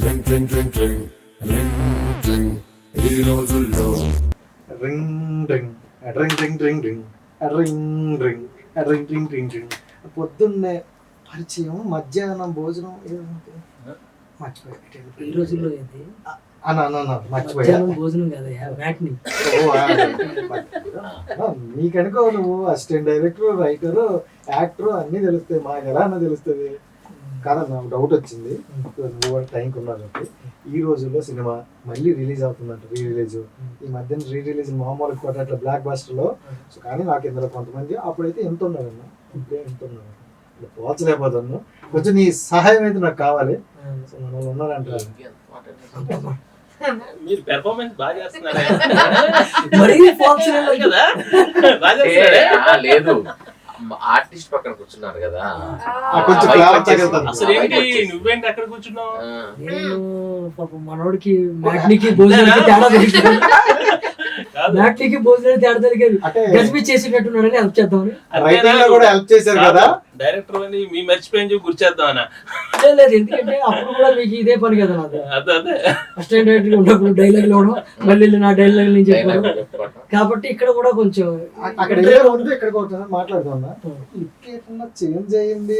Ring ring ring ring ring ring ఈ రోజుల్లో ring ring ring ring ring ring ring ring ring ring ring ring పొద్దున్నే పరిచయం మధ్యాహ్నం భోజనం మర్చిపోయా ఈ రోజుల్లో ఏంటి మర్చిపోయా మధ్యాహ్నం భోజనం కదా మ్యాట్ని. నీకనుకో నువ్వు అసిస్టెంట్ డైరెక్టర్, రైటర్, యాక్టర్ అన్నీ తెలుస్తాయి, మాకు ఎలా అన్నా తెలుస్తుంది కదా. నాకు డౌట్ వచ్చింది, నువ్వు టైంకి ఉన్నావు కాబట్టి. ఈ రోజుల్లో సినిమా మళ్ళీ రిలీజ్ అవుతుందంట, రీ రిలీజ్. ఈ మధ్యన రీ రిలీజ్ మామూలు కొట్ట అట్లా బ్లాక్ బస్టర్లో. సో కానీ నాకు ఇందులో కొంతమంది అప్పుడైతే ఎంత ఉన్నారన్నా, ఇంకే ఎంత ఉన్నారు, పోల్చలేకపోతున్నాను. కొంచెం నీ సహాయం అయితే నాకు కావాలి. సో మన వాళ్ళు ఉన్నారంటారు. మీరు పెర్ఫార్మెన్స్ బాగా చేస్తున్నారా? మరీ false కదా బాగా చేస్తున్నారా? లేదు, ఆర్టిస్ట్ పక్కన కూర్చున్నారు కదా. కొంచెం అసలు ఏంటి నువ్వేంటి అక్కడ కూర్చున్నావు? నేను పాపం మనోడికి మ్యాట్నికి భోజనానికి తేడా తెలియదు. మ్యాట్నికి భోజనానికి తేడా తెలియదు. గజిబిజ్ చేసినట్టున్నాడని హెల్ప్ చేద్దామని. రైటింగ్ లో కూడా హెల్ప్ చేశారు కదా. డైరెక్టర్ అని మీ మర్చిపోయి చెప్పి గుర్చేద్దామనా? లేదు, ఎందుకంటే అప్పుడు కూడా మీకు ఇదే పని కదా. నాకు అదే అసిస్టెంట్ డైరెక్టర్ ఉన్నప్పుడు డైలాగ్ ఇవ్వడం, మళ్ళీ నా డైలాగ్ నేను చెప్పాను కాబట్టి ఇక్కడ కూడా కొంచెం అక్కడ ముందు ఇక్కడ మాట్లాడుతున్నా. చేంజ్ అయ్యింది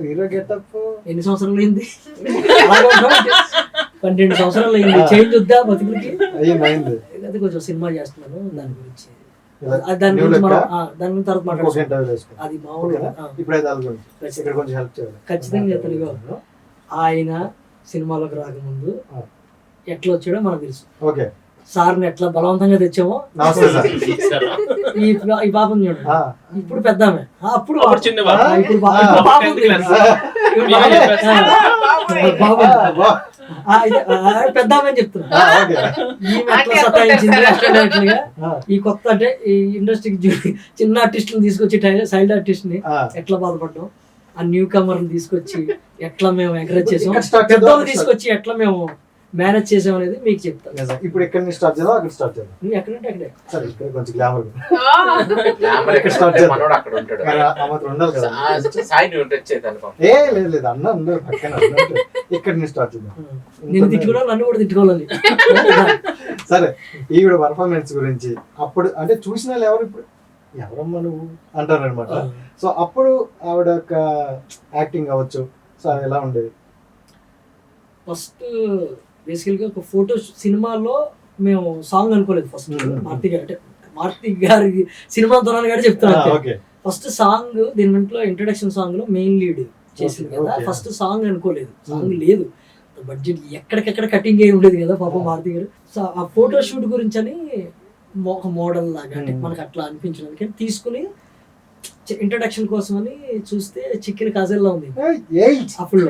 హీరో గెటప్. ఎన్ని సంవత్సరాలు అయింది? 12 సంవత్సరాలు అయింది. చేంజ్ వద్దా బతుకులకి? అయింది. అయితే కొంచెం సినిమా చేస్తున్నాను, దాని గురించి దాని గురించి తర్వాత మాట్లాడుతున్నాం. అది మామూలుగా ఖచ్చితంగా తెలుగు. ఆయన సినిమాలోకి రాకముందు ఎట్లా వచ్చాడో మనకు తెలుసు. సార్ని ఎట్లా బలవంతంగా తెచ్చామో ఈ పాపం చూడండి. ఇప్పుడు పెద్ద ఆమె, అప్పుడు చిన్న ఇప్పుడు పెద్ద ఆమె అని చెప్తున్నా. ఈమె ఎట్లా సతాయించింది అసిస్టెంట్ డైరెక్టర్ గా. ఈ కొత్త అంటే ఈ ఇండస్ట్రీకి చిన్న ఆర్టిస్టులను తీసుకొచ్చి సైల్డ్ ఆర్టిస్ట్ ని ఎట్లా బాధపడ్డాం, ఆ న్యూ కమర్ తీసుకొచ్చి ఎట్లా మేము ఎంకరేజ్ చేసాం, పెద్దోళ్ళు తీసుకొచ్చి ఎట్లా మేము మేనేజ్ చేసాం అనేది మీకు చెప్తాను. ఇప్పుడు ఎక్కడ నుంచి స్టార్ట్ చేద్దాం? అక్కడ స్టార్ట్ చేద్దాం. నువ్వు ఎక్కడంటే అక్కడే. సరే, ఇక్కడ కొంచెం గ్లామర్ లేదు అన్న అందరూ పక్కన. ఇక్కడ నుంచి స్టార్ట్ చేద్దాం. నేను తిట్టుకోవాలి, నన్ను కూడా తిట్టుకోవాలి. సరే, ఈవిడ పర్ఫార్మెన్స్ గురించి అప్పుడు అంటే చూసిన వాళ్ళు ఎవరు ఇప్పుడు ఎవరమ్మా నువ్వు అంటారు అనమాట. సో అప్పుడు ఆవిడ యొక్క యాక్టింగ్ అవ్వచ్చు. సో అది ఎలా ఉండేది? ఫస్ట్ బేసికల్గా ఒక ఫోటో సినిమాలో మేము సాంగ్ అనుకోలేదు. ఫస్ట్ మార్తి గారు అంటే మార్తి గారి సినిమా దొరాని గారు చెప్తున్నారు. ఫస్ట్ సాంగ్ దీని ఇంట్లో ఇంట్రడక్షన్ సాంగ్ లో మెయిన్ లీడ్ చేసింది కదా. ఫస్ట్ సాంగ్ అనుకోలేదు, సాంగ్ లేదు, బడ్జెట్ ఎక్కడికెక్కడ కటింగ్ అయి ఉండేది కదా పాపం మార్తి గారు. సో ఆ ఫోటో షూట్ గురించి అని ఒక మోడల్ లాగా అంటే మనకు అట్లా అనిపించడానికి తీసుకుని ఇంట్రడక్షన్ కోసం అని చూస్తే చికెన్ కాజల్లా ఉంది. అప్పుడు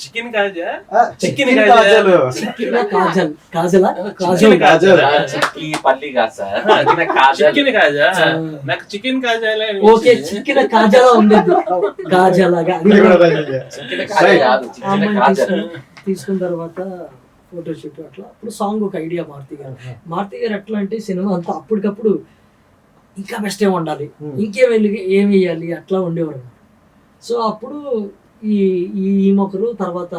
చికెన్ కాజా చికెన్ కాజల్ కాజలా కాజల్ చికెన్ కాజా నాకు చికెన్ కాజా ఓకే చికెన్ కాజాలా ఉండేది కాజాలాగా. తీసుకున్న తర్వాత ఫోటో షూట్ అట్లా. అప్పుడు సాంగ్ ఒక ఐడియా మార్తి గారు ఎట్లా అంటే సినిమా అంతా అప్పటికప్పుడు ఇంకా బెస్ట్ ఏమి ఉండాలి, ఇంకేం ఏమి వేయాలి అట్లా ఉండేవారు. సో అప్పుడు ఈ మొక్కరు తర్వాత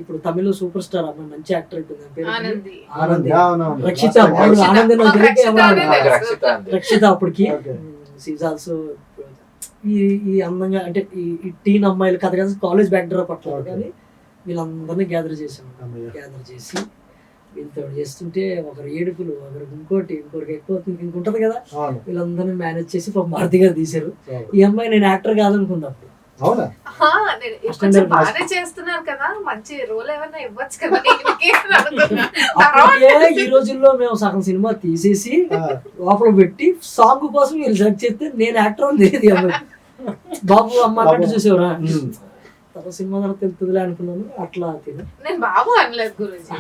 ఇప్పుడు తమిళ సూపర్ స్టార్ అమ్మాయి మంచి యాక్టర్ ఉంటుంది ఆనంది, రక్షిత. రక్షిత అప్పటికి షీజ్ ఆల్సో ఈ అందంగా అంటే ఈ టీన్ అమ్మాయిలు కథ కదా కాలేజ్ బ్యాక్ డ్రాప్ అట్లా. కానీ వీళ్ళందరినీ గ్యాదర్ చేసి వీళ్ళతో చేస్తుంటే ఒకరు ఏడుపులు, ఒకరికి ఇంకొకరికి ఎక్కువ ఇంకుంటది కదా. వీళ్ళందరినీ మేనేజ్ చేసి భారతి గారు తీశారు. ఈ అమ్మాయి నేను యాక్టర్ కాదనుకుంది అప్పుడు. ఈ రోజుల్లో మేము సగం సినిమా తీసేసి లోపల పెట్టి సాంగ్ కోసం వీళ్ళు సెలెక్ట్ చేస్తే నేను యాక్టర్ అని తెలియదు. అమ్మాయి బాబు అమ్మ అన్నట్టు చూసేవరా, సినిమా ద్వారా తెలుతుందిలే అనుకున్నాను. అట్లా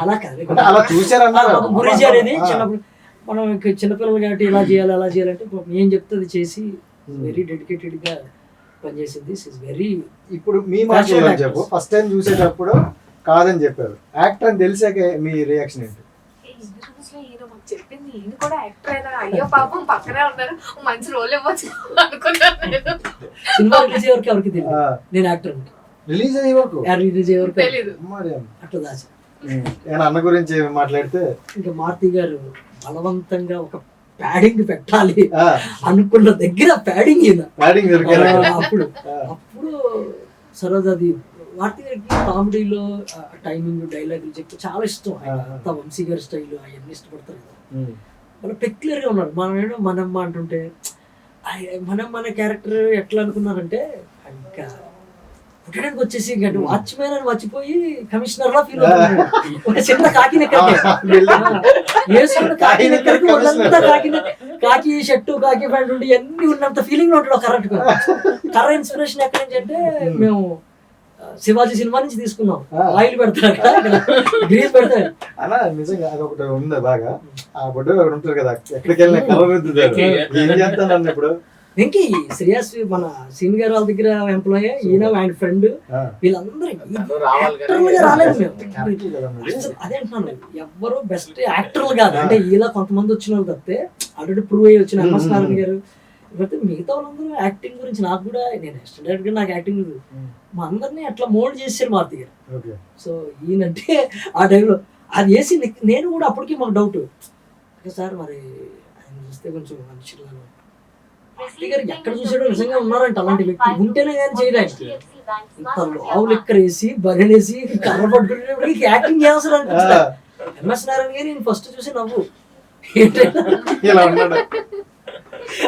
అలా కాదు గురించి అనేది చిన్నప్పుడు మనం చిన్నపిల్లలు కాబట్టి ఇలా చేయాలి అలా చేయాలంటే ఏం చెప్తే అది చేసి వెరీ డెడికేటెడ్ గా పనిచేసింది. వెరీ ఇప్పుడు మీ మాట చెప్పు, ఫస్ట్ టైం చూసేటప్పుడు కాదని చెప్పారు, యాక్టర్ అని తెలిసాక మీ రియాక్షన్ ఏంటి? చెప్పింది ఈయన కూడా యాక్టర్ అయినా అయ్యో పాపం పక్కనే ఉన్నారు మంచి రోల్ ఇవ్వచ్చు అనుకున్నాను నేను. సినిమా రిలీజ్ అయ్యే వరకు ఎవరికి తెలియదు నేను యాక్టర్ రిలీజ్ అయ్యే వరకు రిలీజ్ అయ్యే వరకు తెలీదు. మరి అట్లా దాచా. నేను అన్న గురించి మాట్లాడితే ఇంకా మారుతి గారు బలవంతంగా ఒక ప్యాడింగ్ పెట్టాలి ఆ, అనుకున్న దగ్గర ప్యాడింగ్ ప్యాడింగ్ దొరికారు అప్పుడు సరోజాది మారుతి గారికి కామెడీలో టైమింగ్ డైలాగులు చెప్పి చాలా ఇష్టం. ఆయన అంతా వంశీ గారి స్టైల్ అవన్నీ ఇష్టపడతారు కదా. మన పెక్యులర్ గా ఉన్నారు. మనం ఏమో మనమ్మ అంటుంటే మన క్యారెక్టర్ ఎట్లా అనుకున్నారంటే ఇంకా పుట్టడానికి వచ్చేసి ఇంకా వాచ్మెన్ అని మర్చిపోయి కమిషనర్ లా ఫీల్ అవుతున్నాడు. ఒక చిన్న కాకి కాకి షర్టు కాకి ప్యాంట్ ఉండి అన్ని ఉన్నంత ఫీలింగ్ లో ఉంటాడు. కరెక్ట్ గా కర్ర ఇన్స్పిరేషన్ ఎక్కడి నుంచి అంటే మేము శివాజీ సినిమా నుంచి తీసుకున్నాం. ఆయిల్ పెడతాడు గ్రీస్ పెడతాడు అలా నిజంగా అదొకటి ఉంది బాగా. ఆ బొడ్డు ఒకటి ఉంటారు కదా, ఎక్కడికి వెళ్ళిన కలర్ రుద్దుతారు. ఏం చేస్తాను అన్న ఇప్పుడు వెంకీ శ్రేయస్ మన సీన్ గారు వాళ్ళ దగ్గర ఎంప్లాయ్, ఈయన ఆయన ఫ్రెండ్, వీళ్ళందరూ రావాలి యాక్టర్లుగా రాలేదు మేము. కరెక్టే కదా మరి. అసలు అదే అంటున్నాను, ఎవ్వరు బెస్ట్ యాక్టర్లు కాదు. అంటే ఇలా కొంతమంది వచ్చిన వాళ్ళు తప్పితే ఆల్రెడీ ప్రూవ్ అయ్యి వచ్చిన ఎంఎస్ నారాయణ గారు లేకపోతే మిగతా వాళ్ళందరూ యాక్టింగ్ గురించి నాకు కూడా నేను స్టాండర్డ్ గా నాకు యాక్టింగ్ మా అందరినీ అట్లా మోల్డ్ చేశారు మారుతి గారు. ఓకే. సో ఈయనంటే ఆ టైంలో అది వేసి నేను కూడా అప్పటికి మాకు డౌట్ సార్ మరి ఆయన చూస్తే కొంచెం మనుషులను మారుతి గారు ఎక్కడ చూసాడో నిజంగా ఉన్నారంట అలాంటి వ్యక్తి ఉంటేనే కానీ చేయడానికి ఇంత లావులు ఎక్కడ వేసి బగనేసి కర్ర పట్టుకునే యాక్టింగ్ చేస్తారు అనిపించలే. ఎంఎస్ నారాయణ గారు నేను ఫస్ట్ చూసి నవ్వు ఇలా ఉన్నాడు.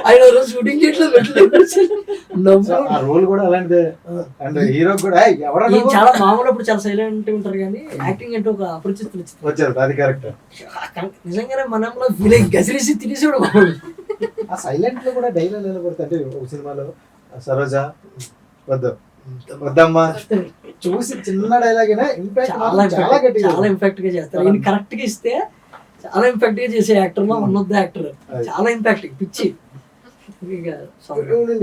ఆయన రోజు షూటింగ్ చేయట్లేదు పెట్టలేదు నవ్వు. ఆ రోల్ కూడా అలాంటిదే. అండ్ హీరో కూడా ఎవరో ఈయన చాలా మామూలు అప్పుడు చాలా సైలెంట్ ఉంటారు కానీ యాక్టింగ్ అంటే ఒక అపరిచితులు వచ్చారు. అది కరెక్ట్. నిజంగానే మనంలో ఫీల్ అయ్యి గసిరేసి తినేసాడు మామూలు. ఆ సైలెంట్ లో కూడా డైలాగ్ నిలబడతా అంటే ఒక సినిమాలో సరోజ వద్దు వద్దమ్మా చూసి చిన్న డైలాగ్ ఇంపాక్ట్ చాలా గట్టిగా చాలా ఇంపాక్ట్ గా చేస్తారు. ఈయన కరెక్ట్ గా ఇస్తే చాలా ఇంపాక్ట్ గా చేసే యాక్టర్ లో వన్ ఆఫ్ ద యాక్టర్. చాలా ఇంపాక్ట్ పిచ్చి.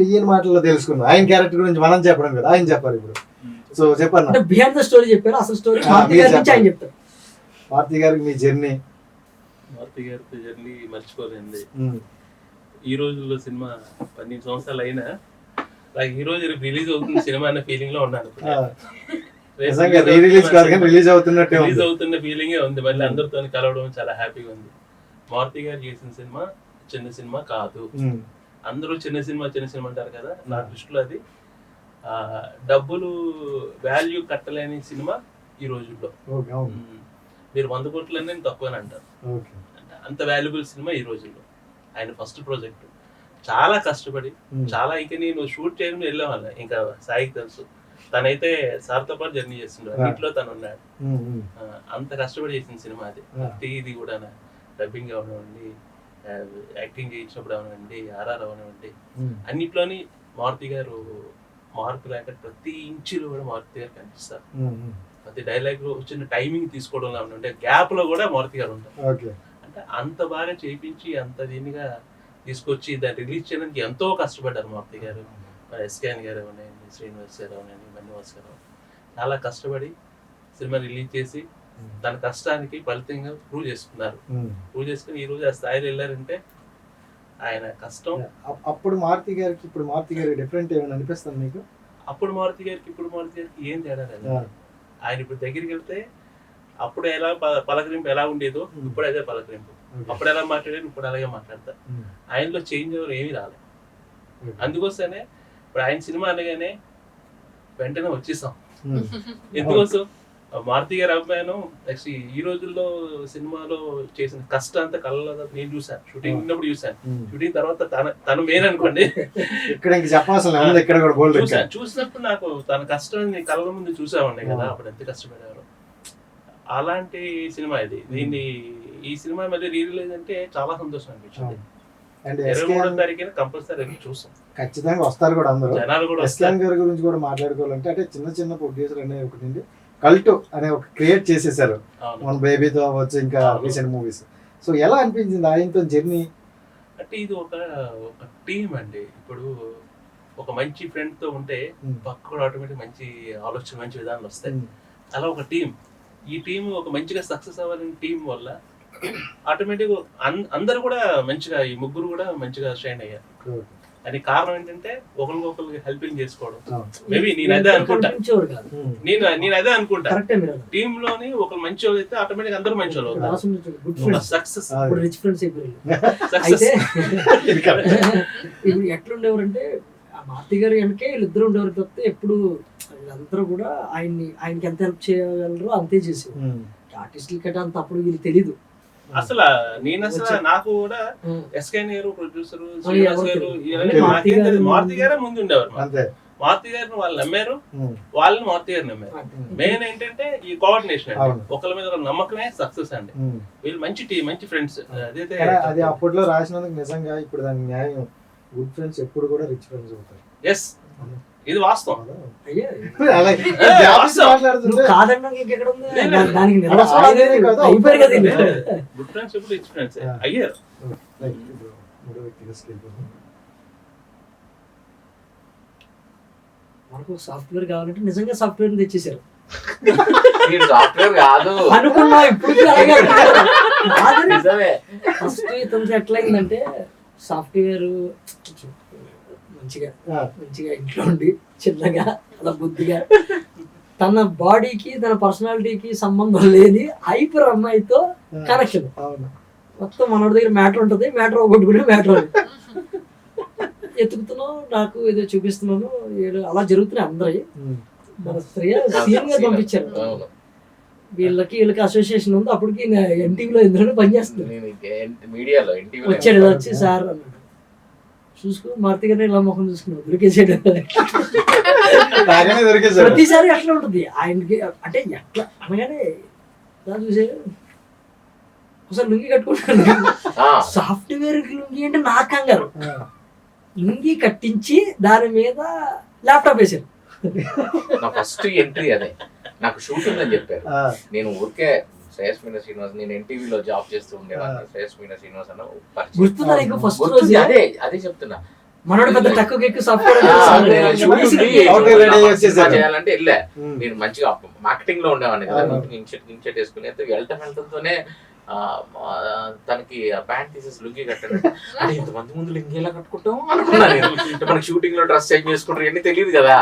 ఈయన మాటల్లో తెలుసుకున్నాం. ఆయన క్యారెక్టర్ గురించి మనం చెప్పడం కదా, ఆయన చెప్పాలి ఇప్పుడు. సో చెప్పండి అంటే బిహైండ్ ద స్టోరీ చెప్పారు. అసలు స్టోరీ మారుతి గారి నుంచి ఆయన చెప్తారు. మారుతి గారికి మీ జర్నీ. మారుతి గారితో జర్నీ మర్చిపోలేండి. ఈ రోజుల్లో సినిమా 12 సంవత్సరాలు అయినా నాకు ఈ రోజు రిలీజ్ అవుతుంది సినిమా అన్న ఫీలింగ్ లో ఉన్నాను. రిలీజ్ అవుతున్నట్టే రిలీజ్ అవుతున్న ఫీలింగే ఉంది. మళ్ళీ అందరితో కలవడం చాలా హ్యాపీగా ఉంది. మారుతి గారు చేసిన సినిమా చిన్న సినిమా కాదు. అందరూ చిన్న సినిమా అంటారు కదా, నా దృష్టిలో అది డబ్బులు వాల్యూ కట్టలేని సినిమా ఈ రోజుల్లో. మీరు 100 కోట్లనే తక్కువని అంటారు. అంత వాల్యుబుల్ సినిమా ఈ రోజుల్లో. ఆయన ఫస్ట్ ప్రాజెక్ట్ చాలా కష్టపడి చాలా ఇంకా నేను షూట్ చేయడం వెళ్ళేవాళ్ళ. ఇంకా సాయికి తెలుసు, తనైతే సార్తో పాటు జర్నీ చేస్తుండే ఇంట్లో తను ఉన్నాడు. అంత కష్టపడి చేసిన సినిమా అది. ఇది కూడా డబ్బింగ్ అవనివ్వండి, యాక్టింగ్ చేయించినప్పుడు అవనివ్వండి, ఆర్ఆర్ అవనివ్వండి, అన్నిట్లోని మారుతి గారు మార్పు లేక ప్రతి ఇంచులో కూడా మారుతి గారు కనిపిస్తారు. ప్రతి డైలాగ్ లో వచ్చిన టైమింగ్ తీసుకోవడంలో అవనివ్వండి, గ్యాప్ లో కూడా మారుతి గారు ఉంటారు. అంటే అంత బాగా చేయించి అంత దీనిగా తీసుకొచ్చి దాన్ని రిలీజ్ చేయడానికి ఎంతో కష్టపడ్డారు మారుతి గారు. ఎస్కేఎన్ గారు అవనండి, శ్రీనివాస్ గారు అవనండి, మన్నివాస్ గారు చాలా కష్టపడి సినిమా రిలీజ్ చేసి తన కష్టానికి ఫలితంగా ప్రూవ్ చేసుకున్నారు. ప్రూవ్ చేసుకుని ఈ రోజు ఆ స్థాయిలో వెళ్ళారంటే ఆయన కష్టం. అప్పుడు మారుతి గారికి ఇప్పుడు మారుతి గారికి డిఫరెంట్ ఏమైనా అనిపిస్తుంది మీకు? అప్పుడు మారుతి గారికి ఇప్పుడు మారుతి గారికి ఏం తేడా లేదు. ఆయన ఇప్పుడు దగ్గరికి వెళ్తే అప్పుడు ఎలా పలకరింపు ఎలా ఉండేదో ఇప్పుడు అదే పలకరింపు. అప్పుడు ఎలా మాట్లాడారు ఇప్పుడు అలాగే మాట్లాడతారు. ఆయనలో చేంజ్ ఎవరు ఏమీ రాలేదు. అందుకోసమే ఇప్పుడు ఆయన సినిమా అనగానే వెంటనే వచ్చేసాం. ఎందుకోసం మారుతి గారి అభిమానం. నెక్స్ట్ ఈ రోజుల్లో సినిమాలో చేసిన కష్టం అంతా కళ్ళలో నేను చూసాను. షూటింగ్ ఉన్నప్పుడు చూసాను, షూటింగ్ తర్వాత తను మెయిన్ అనుకోండి. చూసినప్పుడు నాకు తన కష్టం కళ్ళ ముందు చూసామండి కదా, అప్పుడు ఎంత కష్టపడేవారు. అలాంటి సినిమా ఇది. ఈ సినిమా మళ్ళీ రిలీజ్ అంటే చాలా సంతోషం అనిపించింది. 23వ తారీఖున కంపల్సరీ చూస్తాం. ఖచ్చితంగా వస్తారు కూడా అందరూ. జనాలు కూడా ఎస్కేఎన్ గారి గురించి కూడా మాట్లాడుకోవాలంటే అంటే చిన్న ప్రొడ్యూసర్ అనే ఒకటి కల్ట్ అనే ఒక క్రియేట్ చేసేసారు. మన బేబీతో అవ్వచ్చు, ఇంకా రీసెంట్ మూవీస్. సో ఎలా అనిపించింది ఆయనతో జర్నీ? అంటే ఇది ఒక టీమ్ అండి. ఇప్పుడు ఒక మంచి ఫ్రెండ్ తో ఉంటే పక్క ఆటోమేటిక్ మంచి ఆలోచన, మంచి విధానాలు వస్తాయి. అలా ఒక టీం, ఈ టీం ఒక మంచిగా సక్సెస్ అవ్వాలని టీం వల్ల ఆటోమేటిక్ అందరు కూడా మంచిగా, ఈ ముగ్గురు కూడా మంచిగా షైన్ అయ్యారు. అది కారణం ఏంటంటే ఒకరికొకరికి హెల్పింగ్ చేసుకోవడం. మేబీ నేను అదే అనుకుంటా, నేను అదే అనుకుంటా. టీమ్ లోని ఒకరు మంచి వాళ్ళు అయితే ఆటోమేటిక్ అందరూ మంచి వాళ్ళు అవుతారు. సక్సెస్ ఇప్పుడు ఎట్లుండేవారంటే ఆ మారుతి గారు వెనకే వీళ్ళిద్దరు ఉండేవారు తప్పితే ఎప్పుడు వీళ్ళందరూ కూడా ఆయనకి ఎంత హెల్ప్ చేయగలరో అంతే చేసేవారు. ఆర్టిస్టుల కట్ట అంత అప్పుడు వీళ్ళు తెలీదు అసలు. నేను అసలు నాకు కూడా ఎస్కే గారు ప్రొడ్యూసర్, మారుతి గారే ముందు ఉండేవారు. మారుతి గారిని వాళ్ళు నమ్మారు, వాళ్ళని మారుతి గారు నమ్మారు. మెయిన్ ఏంటంటే ఈ కోఆర్డినేషన్ అండి, ఒకళ్ళ మీద ఒక నమ్మకమే సక్సెస్ అండి. వీళ్ళు మంచి టీం, మంచి ఫ్రెండ్స్. అదైతే అది అప్పట్లో రాసినందుకు నిజంగా ఇప్పుడు దాని న్యాయం. గుడ్ ఫ్రెండ్స్ ఎప్పుడు కూడా రిచ్ ఫ్రెండ్స్ అవుతారు. ఎస్, ఇది వాస్తవం. గుడ్ ఫ్రెండ్స్ ఎప్పుడు రిచ్ ఫ్రెండ్స్ అయ్యారు. మనకు సాఫ్ట్వేర్ కావాలంటే నిజంగా సాఫ్ట్వేర్ తెచ్చేసారు. సాఫ్ట్వేర్ కాదు అనుకున్నా. ఇప్పుడు ఫస్ట్ ఇతను ఎట్లయిందంటే సాఫ్ట్వేర్ మంచిగా ఇంట్లో ఉండి చిన్నగా అలా బుద్ధిగా తన బాడీకి తన పర్సనాలిటీకి సంబంధం లేని హైపర్ అమ్మాయితో కనెక్షన్. మొత్తం మనోడి దగ్గర మ్యాటర్ ఉంటుంది, మ్యాటర్ ఒకటి మ్యాటర్ ఎత్తుకుతున్నాం, నాకు ఏదో చూపిస్తున్నాను, అలా జరుగుతున్నాయి అందరి. మన శ్రేయ సీఎం గారు పంపించారు. వీళ్ళకి అసోసియేషన్ ఉంది. అప్పటికి ఎన్టీవీలో ఇందులో పనిచేస్తుంది. వచ్చాడు వచ్చి సార్ అన్నాడు, చూసుకో మారుతి గారిని ఇలా ముఖం చూసుకున్నావు దొరికేసాడు. ప్రతిసారి అట్లా ఉంటుంది ఆయనకి. అంటే ఎట్లా అనగానే చూసాడు ఒకసారి లుంగి కట్టుకుంటాను. సాఫ్ట్వేర్ లుంగి అంటే నా కంగారు. లుంగి కట్టించి దాని మీద ల్యాప్టాప్ వేసారు. నా ఫస్ట్ ఎంట్రీ అదే. నాకు షూటింగ్ అని చెప్పారు. నేను ఊరికే శ్రేయస్ మీనా శ్రీనివాస్, నేను ఎన్టీవీలో జాబ్ చేస్తూ ఉండేవాడిని. శ్రేయస్ మీనా శ్రీనివాస్ అన్న అదే చెప్తున్నా. మనోడు పెద్ద తక్కువ చేయాలంటే వెళ్ళా. నేను మంచిగా మార్కెటింగ్ లో ఉండేవాడిని కదా, ఇన్షర్ట్ వేసుకుని వెళ్తానే తనకి ప్యాంట్ తీసేసి లుంగి కట్టాను. అంటే ఇంతమంది ముందు లుంగి ఎలా కట్టుకుంటాం అనుకున్నా నేను. మనకి షూటింగ్ లో డ్రెస్ చేంజ్ చేసుకుంటారు ఇవన్నీ తెలియదు కదా.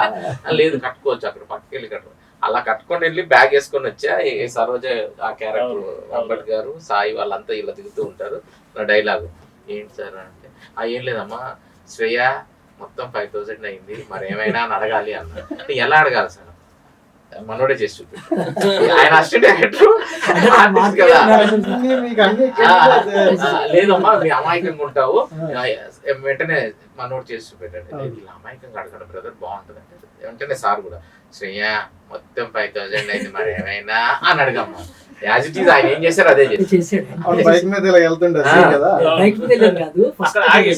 లేదు కట్టుకోవచ్చు, అక్కడ పక్కకి వెళ్ళి కట్టుకో. అలా కట్టుకొని వెళ్ళి బ్యాగ్ వేసుకొని వచ్చా. సరోజ ఆ క్యారెక్టర్ అంబట్ గారు, సాయి వాళ్ళంతా ఇలా దిగుతూ ఉంటారు. నా డైలాగు ఏంటి సార్ అంటే, ఏం లేదమ్మా శ్రేయ మొత్తం 5000 అయింది, మరి ఏమైనా అని అడగాలి అన్న. ఎలా అడగాలి సార్, మనోడే చేసి చూపి. ఆయన అసిస్టెంట్ డైరెక్టర్ కదా. లేదమ్మా మీ అమాయకంగా ఉంటావు, వెంటనే మనోడు చేసి చూపెట్టండి. ఇలా అమాయకంగా అడగండి బ్రదర్ బాగుంటుంది అంటే వెంటనే సార్ కూడా శ్రేయ మొత్తం 5000 అయింది, మరి ఏమైనా అని అడగమ్మా. యాజ్ ఇట్ ఈజ్ ఆయన ఏం చేశారు అదే చేశాడు. బైక్ మీద ఇలా వెళ్తుంటారు కదా, బైక్ మీద కాదు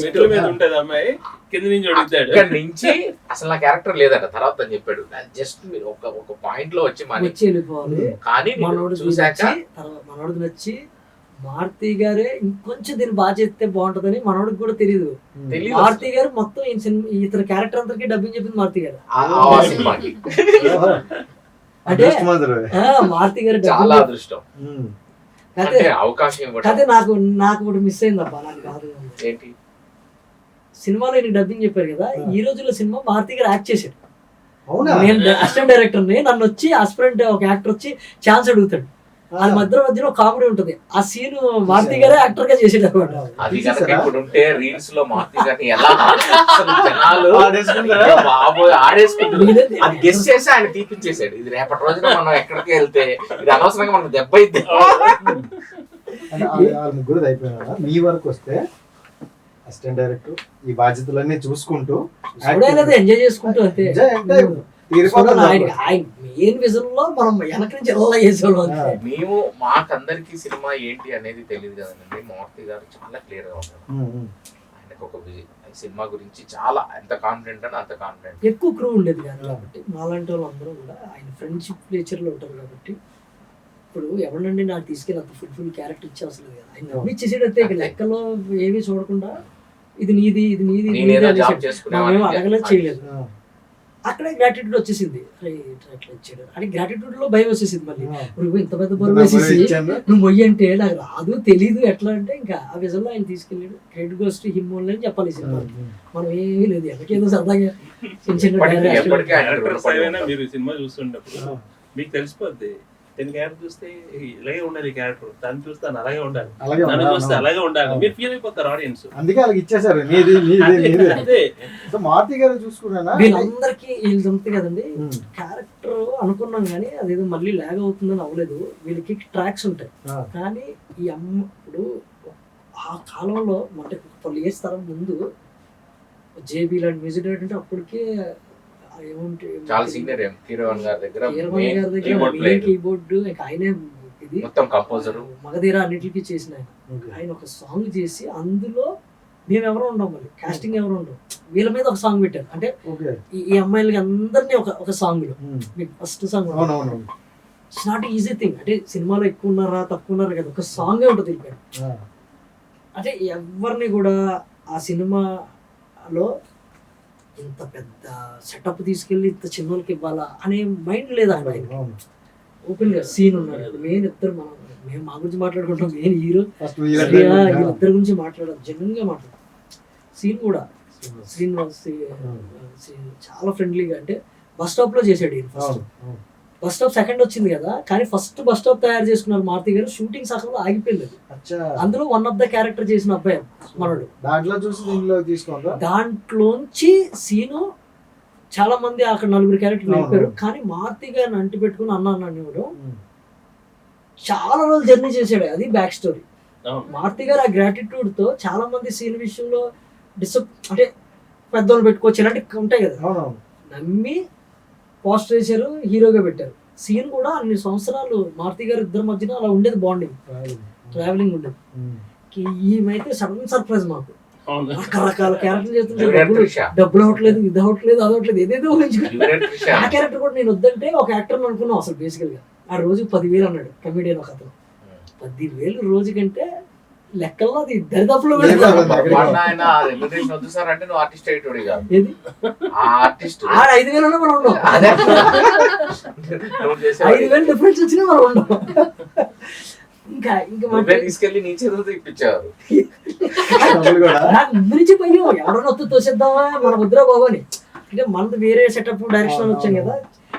మెట్ల మీద ఉంటది అమ్మాయి, కింద నుంచి అడుగుతాడు. ఇక్కడ నుంచి అసలు నా క్యారెక్టర్ లేదట తర్వాత అని చెప్పాడు. జస్ట్ మీరు ఒక పాయింట్ లో వచ్చి వెళ్ళిపోవాలి. కానీ మనోడు చూసాక మనోడు నచ్చి మారుతి గారే ఇంకొంచెం దీన్ని బాగా చేస్తే బాగుంటదని మనోడికి కూడా తెలియదు. మారుతి గారు మొత్తం ఇతర క్యారెక్టర్ అందరికి డబ్బింగ్ చెప్పింది మారుతి గారు. అంటే మారుతి గారు చాలా అదృష్టం. అవకాశం అదే నాకు ఒకటి మిస్ అయిందబ్బా. నాకు కాదు ఏంటి, సినిమాలో డబ్బింగ్ చెప్పారు కదా, ఈ రోజుల్లో సినిమా మారుతి గారు యాక్ట్ చేశాడు. నేను అసిస్టెంట్ డైరెక్టర్ ని, నన్ను వచ్చి ఆస్పిరెంట్ ఒక యాక్టర్ వచ్చి ఛాన్స్ అడుగుతాడు. అది మధ్యలో కామెడీ ఉంటుంది. ఆ సీన్ మారుతి గారే యాక్టర్ గా చేసేది అనమాట. అది ఇప్పుడు ఉంటే రీల్స్ లో మారుతి గారిని ఎలా జనాలు ఆడేసుకుంటారు. అది గెస్ట్ చేసి ఆయన తీపిచ్చేసాడు. ఇది రేపటి రోజున మనం ఎక్కడికి వెళ్తే ఇది అనవసరంగా మనకు దెబ్బ అయితే. ముగ్గురు అయిపోయినా మీ వరకు వస్తే అసిస్టెంట్ డైరెక్టర్ ఈ బాధ్యతలన్నీ చూసుకుంటూ ఎంజాయ్ చేసుకుంటూ అంతే. మెయిన్ విజన్ లో మనం వెనక నుంచి ఎలా చేసేవాళ్ళం. మేము మాకందరికి సినిమా ఏంటి అనేది తెలియదు కదండి. మారుతి గారు చాలా క్లియర్ గా ఉంటారు. ఆయనకు ఒక సినిమా గురించి చాలా ఎంత కాన్ఫిడెంట్ అని అంత కాన్ఫిడెంట్. ఎక్కువ క్రూ ఉండేది కాదు కాబట్టి మాలాంటి వాళ్ళు అందరూ కూడా ఆయన ఫ్రెండ్షిప్ నేచర్ లో ఉంటారు కాబట్టి. ఇప్పుడు ఎవరినండి నాకు తీసుకెళ్ళి అంత ఫుల్ క్యారెక్టర్ ఇచ్చే అవసరం లేదు. ఆయన నమ్మిచ్చేసేటైతే లెక్కలో ఏమీ చూడకుండా ఇది నీది ఇది నీది జాబ్ చేసుకునే అడగలేదు చేయలేదు. అక్కడే గ్రాటిట్యూడ్ వచ్చేసింది. అరే ఇట్లా ఇచ్చాడు అని గ్రాటిట్యూడ్ లో భయం వచ్చేసింది. మళ్ళీ ఆ. నువ్వు ఇంత పెద్ద బరువు వేసేసి ఇచ్చాను. నువ్వు మొయ్యి అంటే నాకు రాదు తెలీదు ఎట్లా అంటే ఇంకా ఆ విజన్లో ఆయన తీసుకెళ్ళాడు. Credit goes to him only అని చెప్పాలి ఈ సినిమా. మనం ఏమీ లేదు ఎక్కడికేదో సరదాగా చిన్న చిన్న ఎప్పటికీ dialogue. ఎప్పటికీ ఆయన క్యారెక్టర్స్ రుణపడి ఏమైనా ఉంటాం. మీరు సినిమా చూస్తుంటప్పుడు మీకు తెలిసిపోద్ది. నేను క్యారెక్టర్ చూస్తే ఇలాగే ఉండాలి, ఈ క్యారెక్టర్ తను చూస్తే తను అలాగే ఉండాలి, అలాగే నన్ను ఉండాలి. చూస్తే అలాగే ఉండాలి, అవును. మీరు ఫీల్ అయిపోతారు ఆడియన్స్. అందుకే వాళ్ళకి ఇచ్చేసారు నీది నీది నీది. అదే సో మారుతి గారు చూసుకున్నానా వీళ్ళందరికీ వీళ్ళు అంతే కదండి. ఉమ్. క్యారెక్టర్ అనుకున్నాం కానీ అదేదో మళ్ళీ లాగ్ అవుతుందని అవ్వలేదు. వీళ్ళకి ట్రాక్స్ ఉంటాయి. ఆ. కానీ ఈ ఇప్పుడు ఆ కాలంలో అంటే 12 years తరం ముందు జేబీ లాంటి మ్యూజిక్ డైరెక్టర్ అంటే అప్పటికే చాలా సీనియర్ కీరవాణి గారి దగ్గర కీబోర్డ్ ఇంకా ఆయనే ఇది మొత్తం కంపోజర్ మగధీర అన్నిటికీ చేసిన ఆయన. ఆయన ఒక సాంగ్ చేసి అందులో మేము ఎవరో ఉండం, మళ్ళీ కాస్టింగ్ ఎవరు ఉండం, వీళ్ళ మీద ఒక సాంగ్ పెట్టారు. అంటే ఓకే. ఈ అమ్మాయిలకి అందరినీ ఒక సాంగ్ లో ఉమ్. మీకు ఫస్ట్ సాంగ్ అవునవును. It's not easy thing. అంటే సినిమాలో ఎక్కువ ఉన్నారా తక్కువ ఉన్నారా కదా, ఒక సాంగే ఉంటుంది వెళ్ళిపోయాడు. ఆ. అంటే ఎవరిని కూడా ఆ సినిమాలో ఇంత పెద్ద సెటప్ తీసుకెళ్ళి ఇంత చిన్నోళ్ళకి ఇవ్వాలా అనే మైండ్ లేదు అక్కడ. అవును. ఓపెన్ గా సీన్ ఉన్నాడు. మెయిన్ ఇద్దరు మేము మా గురించి మాట్లాడుకుంటాం, మెయిన్ హీరో ఫస్ట్ వీళ్ళిద్దరి గురించి మాట్లాడాలి, జెన్యున్ గా మాట్లాడాలి. సీన్ కూడా శ్రీనివాస్ చాలా ఫ్రెండ్లీగా. అంటే బస్ స్టాప్ లో చేశాడు ఈయన ఫస్ట్. బస్ స్టాప్ సెకండ్ వచ్చింది కదా, కానీ ఫస్ట్ బస్ స్టాప్ తయారు చేసుకున్నారు మారుతి గారు. షూటింగ్ సగంలో ఆగిపోయింది. అందులో వన్ ఆఫ్ ద క్యారెక్టర్ చేసిన అబ్బాయి మనోడు. దాంట్లో చూసి దీంట్లో తీసుకోండి. దాంట్లోంచి సీను చాలా మంది అక్కడ 4 క్యారెక్టర్లు వెళ్ళిపోయారు. కానీ మారుతి గారిని అంటి పెట్టుకుని అన్నాడు చాలా రోజులు జర్నీ చేశాడు. అది బ్యాక్ స్టోరీ. మారుతి గారు ఆ గ్రాటిట్యూడ్ తో చాలా మంది సీన్ విషయంలో అంటే పెద్దోళ్ళు పెట్టుకోవచ్చు ఇలాంటివి ఉంటాయి కదా, నమ్మి పోస్టర్ వేశారు, హీరోగా పెట్టారు. సీన్ కూడా అన్ని సంవత్సరాలు మారుతి గారు ఇద్దరి మధ్యన అలా ఉండేది, బాండింగ్ ట్రావెలింగ్ ఉండేది. ఈమెయితే సడన్ సర్ప్రైజ్ మాకు. రకరకాల క్యారెక్టర్ చేస్తుంటే డబ్బులు అవ్వట్లేదు, ఇది అవ్వట్లేదు, అది అవ్వట్లేదు, ఏదేదో ఊహించుకుని ఆ క్యారెక్టర్ కూడా నేను వద్దంటే ఒక యాక్టర్ అనుకున్నాం అసలు. బేసికల్ గా ఆ రోజు 10,000 అన్నాడు కమెడియన్ ఒక అతను. 10,000 రోజు కంటే లెక్కల్లో అది దరిదాపులో ఆయన వద్దు సార్ అంటే నువ్వు ఆర్టిస్ట్ అయ్యేటోడి కాదు. ఏది ఆర్టిస్ట్ 5,000 మనం ఉండవు, 5,000 డిఫరెన్స్ వచ్చినా మనం ఉండవు. ఇంకా తీసుకెళ్లి నీ చేతులతో ఇప్పించారు. ముందు నుంచి పోయి ఎవడన్నా వద్దు తోసేద్దామా మన వద్దురా బాబు అని. అంటే మనది వేరే సెటప్ డైరెక్షన్ వచ్చాం కదా.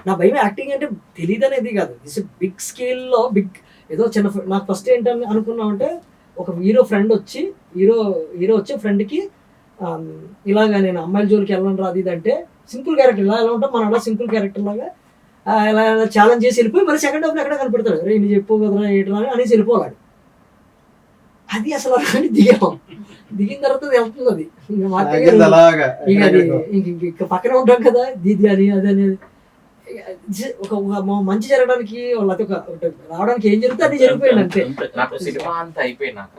నా భయం యాక్టింగ్ అంటే తెలియదు అనేది కాదు, దిస్ బిగ్ స్కేల్ లో బిగ్ ఏదో చిన్న. నాకు ఫస్ట్ ఏంటని అనుకున్నాం అంటే ఒక హీరో ఫ్రెండ్ వచ్చి హీరో వచ్చే ఫ్రెండ్ కి ఇలాగా నేను అమ్మాయిల జోలికి వెళ్ళను రా అది ఇది అంటే సింపుల్ క్యారెక్టర్ ఇలా ఎలా ఉంటాం మనం అలా సింపుల్ క్యారెక్టర్ లాగా ఇలా ఛాలెంజ్ చేసి వెళ్ళిపోయి మరి సెకండ్ హాఫ్ ఎక్కడ కనపడతాడు, రే నీ చెప్పు కదరా ఏంటరా అనేసి వెళ్ళిపోవాడు. అది అసలు అలాంటి దిగిన తర్వాత వెళ్తుంది అది. ఇంకా పక్కనే ఉంటాం కదా దీది అని అది అనేది. ఒక మంచి జరగడానికి లేకపోతే రావడానికి ఏం జరుగుతుంది అది జరిగిపోయింది అంతే. నాకు సినిమా అంతా అయిపోయినాక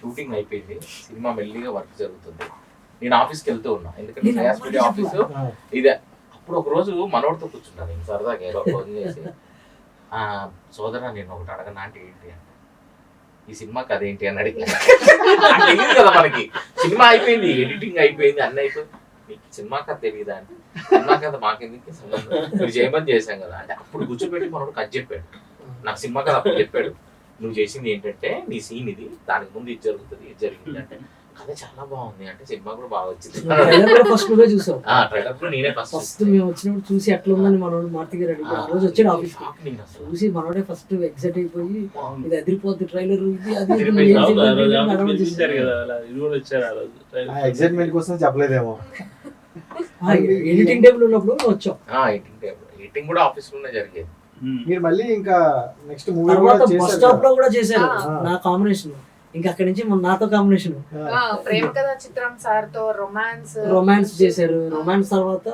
షూటింగ్ అయిపోయింది, సినిమా మెల్లిగా వర్క్ జరుగుతుంది. నేను ఆఫీస్కి వెళ్తూ ఉన్నా, ఎందుకంటే ఆఫీసు ఇదే. అప్పుడు ఒక రోజు మనోడితో కూర్చున్నాను నేను సరదాగా ఏదో ఫోన్ చేసి, సోదరా నేను ఒకటి అడగనా అంటే ఏంటి అంటే ఈ సినిమా కథ ఏంటి అని అడిగాను. తెలియదు కదా మనకి, సినిమా అయిపోయింది, ఎడిటింగ్ అయిపోయింది, అన్నీ అయిపోయింది, మీకు సినిమా కథ తెలియదా అంటే సినిమా కథ మాకెందుకు సంబంధం, మీరు చేయమని చేశాం కదా అంటే అప్పుడు కూర్చోబెట్టి మనోడు కథ చెప్పాడు. నాకు సినిమా కథ అప్పుడు చెప్పాడు, నువ్వు చేసింది ఏంటంటే నీ సీన్ ఇది, దానికి ముందు ఇది జరుగుతుంది, ఇది జరిగింది అంటే కథ చాలా బాగుంది అంటే సినిమా కూడా బాగా వచ్చింది. ఫస్ట్ నువ్వే చూసావు? ట్రైలర్ లో నేనే ఫస్ట్ మేము వచ్చినప్పుడు చూసి ఎట్లా ఉందని మనోడు మారుతి గారు అడిగి ఆ రోజు వచ్చాడు ఆఫీస్ చూసి మనోడే ఫస్ట్ ఎగ్జైట్ అయిపోయి ఇది అదిరిపోద్ది ట్రైలర్ ఇది అది ఎగ్జైట్మెంట్ కోసం చెప్పలేదేమో. ఎడిటింగ్ టేబుల్ ఉన్నప్పుడు వచ్చాం. ఎడిటింగ్ కూడా ఆఫీస్ లోనే జరిగేది. మీరు మళ్ళీ ఇంకా నెక్స్ట్ మూవీ తర్వాత బస్ స్టాప్ లో కూడా చేశారు నా కాంబినేషన్. ఇంకా అక్కడి నుంచి నాతో కాంబినేషన్ ప్రేమ కథ చిత్రం సార్ తో రొమాన్స్ చేశారు. రొమాన్స్ తర్వాత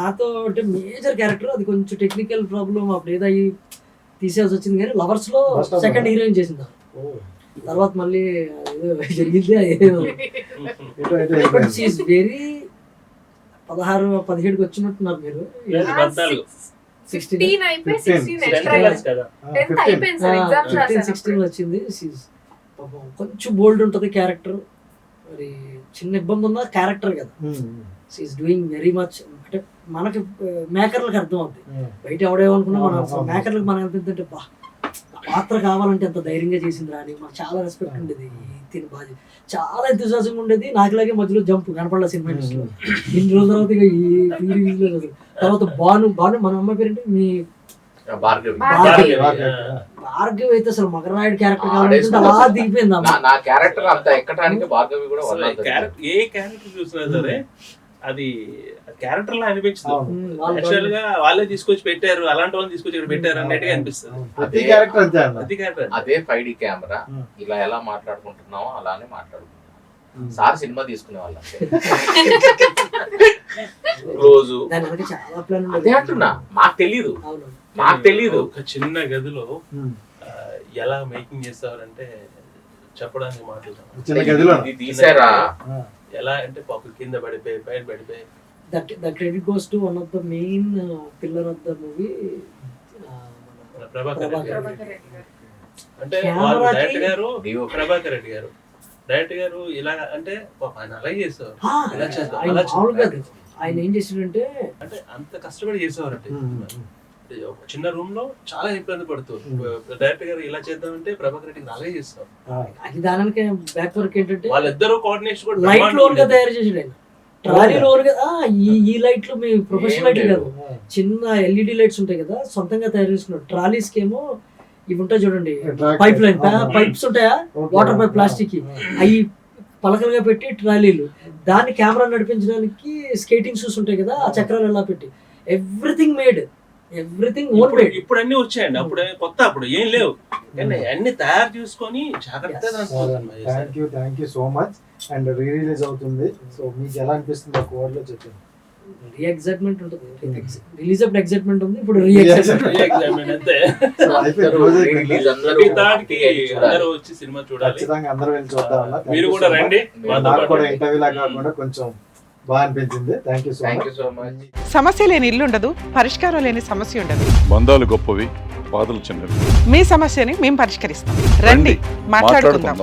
నాతో అంటే మేజర్ క్యారెక్టర్, అది కొంచెం టెక్నికల్ ప్రాబ్లం అప్పుడు ఏదో అయ్యి తీసేయాల్సి వచ్చింది. కానీ లవర్స్ లో సెకండ్ హీరోయిన్ చేసింది. తర్వాత మళ్ళీ జరిగింది వెరీ 16-17 వచ్చినట్టున్నారు మీరు. 16 వచ్చింది. కొంచెం బోల్డ్ ఉంటుంది క్యారెక్టర్, మరి చిన్న ఇబ్బంది ఉన్న క్యారెక్టర్ కదా. She is doing very much. అంటే మనకి మేకర్లకు అర్థం అవుతుంది. బయట ఎవడేమనుకున్నా మన మేకర్లకు మనం అనిపిస్తుంటే బా పాత్ర కావాలంటే ఎంత ధైర్యంగా చేసిందిరా అని మాకు చాలా రెస్పెక్ట్ ఉండేది. తిని బాగా చాలా ఎంతజాసంగా ఉండేది. నాకులాగే మధ్యలో జంప్ కనపడలే సినిమా ఇండస్ట్రీలో. ఇన్ని రోజుల తర్వాత ఇక ఈ రిలీజ్లో తర్వాత బాను మన అమ్మాయి పేరేంటి మీ భార్గవి అయితే అసలు మగరాయుడు క్యారెక్టర్ కావాలంటే అలా దిగిపోయింది. నా క్యారెక్టర్ అంత ఎక్కడానికి భార్గవి కూడా ఏ క్యారెక్టర్ చూసినా సరే అది క్యారెక్టర్ లా అనిపించదు. యాక్చువల్ గా వాళ్ళే తీసుకొచ్చి పెట్టారు, అలాంటి వాళ్ళని తీసుకొచ్చి ఇక్కడ పెట్టారు అన్నట్టుగా అనిపిస్తుంది. అదే 5D కెమెరా ఇలా ఎలా మాట్లాడుకుంటున్నామో అలానే మాట్లాడుకుంటున్నాం. సార్ సినిమా తీసుకునే వాళ్ళం రోజు చాలా ప్లాన్ అదే అంటున్నా. మాకు తెలీదు ఒక చిన్న గదిలో ఎలా మేకింగ్ చేస్తారంటే చెప్పడానికి మాట్లాడుతున్నాం. తీసారా ఎలా అంటే పాపం కింద పడిపోయి పైన పడిపోయి. The credit goes to one of the main pillar of the movie, Prabhakar Reddy గారు. అంటే కెమెరాకి డైరెక్టర్ గారు ప్రభాకర్ రెడ్డి గారు డైరెక్టర్ గారు ఇలా అంటే పాపం ఆయన అలాగే చేస్తారు. ఇలా చేద్దాం అలా చేద్దాం. ఆయన ఏం చేసిండంటే అంటే అంత కష్టపడి చేసేవారంటే ఒక చిన్న రూమ్ లో చాలా ఇబ్బంది పడుతుంది. డైరెక్టర్ గారు ఇలా చేద్దామంటే ప్రభాకర్ రెడ్డి అలాగే చేస్తారు. అది దానికి బ్యాక్ వర్క్ ఏంటంటే వాళ్ళిద్దరూ కోఆర్డినేషన్ కూడా లైట్ లోన్ గా తయారు చేసాడు ఆయన. ట్రాలీ లోన్ గా ఈ లైట్లు మీ ప్రొఫెషనల్ లైట్లు కాదు, చిన్న LED లైట్స్ ఉంటాయి కదా సొంతంగా తయారు చేసుకున్నాడు. ట్రాలీస్ కి ఏమో ఇవి ఉంటాయి చూడండి, పైప్ లైన్ పైప్స్ ఉంటాయా వాటర్ పైప్ ప్లాస్టిక్, అవి పలకలుగా పెట్టి ట్రాలీలు, దాన్ని కెమెరా నడిపించడానికి స్కేటింగ్ షూస్ ఉంటాయి కదా ఆ చక్రాలు ఎలా పెట్టి ఎవ్రీథింగ్ ఓన్ మేడ్. ఇప్పుడు అన్ని వచ్చాయండి, అప్పుడు కొత్త, అప్పుడు ఏం లేవు, అన్ని తయారు చేసుకొని జాగ్రత్తగా. Thank you so much. And release అవుతుంది, సో మీకు ఎలా అనిపిస్తుంది ఒక వర్డ్ లో చెప్పండి. ఎగ్జైట్మెంట్ ఉంటుంది, రిలీజ్ అప్పుడు ఎగ్జైట్మెంట్ ఉంది, ఇప్పుడు రీఎగ్జైట్మెంట్ అంతే. అందరూ వచ్చి సినిమా చూడాలి, ఖచ్చితంగా అందరూ వెళ్ళి చూద్దాం. మీరు కూడా రండి. నాకు కూడా ఇంటర్వ్యూ లాగా కాకుండా కొంచెం బాగా అనిపించింది. Thank you so much. సమస్య లేని ఇల్లు ఉండదు, పరిష్కారం లేని సమస్య ఉండదు. బంధాలు గొప్పవి, బాధలు చిన్నవి. మీ సమస్యని మేము పరిష్కరిస్తాం. రండి, మాట్లాడుకుందాం.